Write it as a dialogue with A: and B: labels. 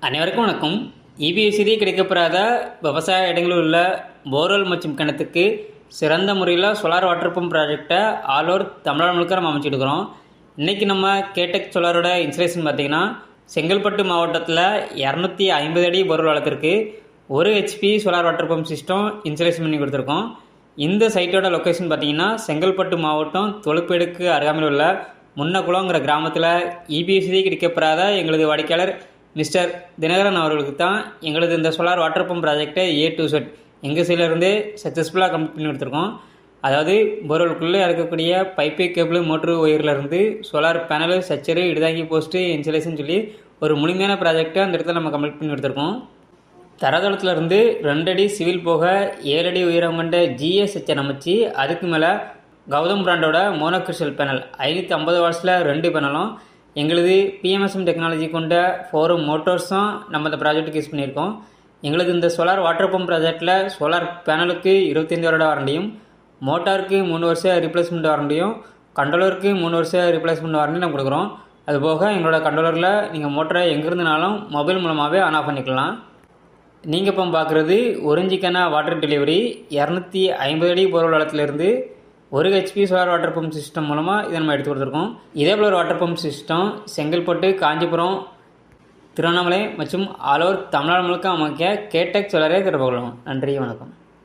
A: அனைவருக்கும் வணக்கம். இபிஎஸ்சிடி கிடைக்கப்பெறாத விவசாய இடங்களில் உள்ள போர்வெல் மற்றும் கிணத்துக்கு சிறந்த முறையில் சோலார் வாட்டர் பம்ப் ப்ராஜெக்டை ஆல் ஓவர் தமிழ்நாடு முழுக்க நம்ம அமைச்சிருக்கிறோம். இன்றைக்கி நம்ம கேடெக் சோலாரோட இன்ஸ்டலேஷன் பார்த்திங்கன்னா செங்கல்பட்டு மாவட்டத்தில் 250 அடி போர்வெல் வளத்திற்கு 1 HP solar water pump system installation பண்ணி கொடுத்துருக்கோம். இந்த சைட்டோட லொக்கேஷன் பார்த்திங்கன்னா செங்கல்பட்டு மாவட்டம் தொழுப்பேடுக்கு அருகாமையில் உள்ள முன்னக்குளங்கிற கிராமத்தில் இபிஎஸ்சிடி கிடைக்கப்பெறாத எங்களது வாடிக்கையாளர் மிஸ்டர் தினகரன் அவர்களுக்கு தான் எங்களது இந்த சோலார் வாட்டர் பம்ப் ப்ராஜெக்டை A to Z எங்கள் சைட்லேருந்தே சக்ஸஸ்ஃபுல்லாக கம்ப்ளீட் பண்ணி கொடுத்துருக்கோம். அதாவது போர்வெலுக்குள்ளே இறக்கக்கூடிய பைப்பு கேபிள் மோட்ரு ஒயர்லேருந்து சோலார் பேனலு சச்சரு இடுதாங்கி போஸ்ட்டு இன்சுலேஷன் சொல்லி ஒரு முழுமையான ப்ராஜெக்டை அந்த இடத்துல நம்ம கம்ப்ளீட் பண்ணி கொடுத்துருக்கோம். தரதளத்துலேருந்து 2 அடி சிவில் போக 7 அடி உயரம் கொண்ட GSH அமைச்சு அதுக்கு மேலே கௌதம் பிராண்டோட மோனோகிறிஸ்டல் பேனல் 550 வாட்ஸில் 2 பேனலும் எங்களது PMSM டெக்னாலஜி கொண்ட 4 மோட்டர்ஸும் நம்ம இந்த ப்ராஜெக்ட்டுக்கு யூஸ் பண்ணியிருக்கோம். எங்களது இந்த சோலார் வாட்டர் பம்ப் ப்ராஜெக்டில் சோலார் பேனலுக்கு 25 வருட வாரண்டியும், மோட்டாருக்கு 3 வருஷம் ரீப்ளேஸ்மெண்ட் வாரண்டியும், கண்ட்ரோலருக்கு 3 வருஷம் ரீப்ளேஸ்மெண்ட் வாரண்டியும் நம்ம கொடுக்குறோம். அதுபோக எங்களோட கண்ட்ரோலரில் நீங்கள் மோட்டரை எங்கேருந்துனாலும் மொபைல் மூலமாகவே ஆன் ஆஃப் பண்ணிக்கலாம். நீங்கள் இப்போ பார்க்குறது 1 இன்ச்சுக்கான வாட்டர் டெலிவரி 250 அடி போர்வெல் வளத்திலிருந்து 1 HP solar water pump system மூலமாக இதை நம்ம எடுத்து கொடுத்துருக்கோம். இதே போல் ஒரு water pump system Chengalpattu, Kanchipuram, Tiruvannamalai மற்றும் ஆல் ஓவர் தமிழ்நாடு முழுக்க அமைக்க கேடெக் சோலாரை தொடர்பு கொள்ளலாம். நன்றி, வணக்கம்.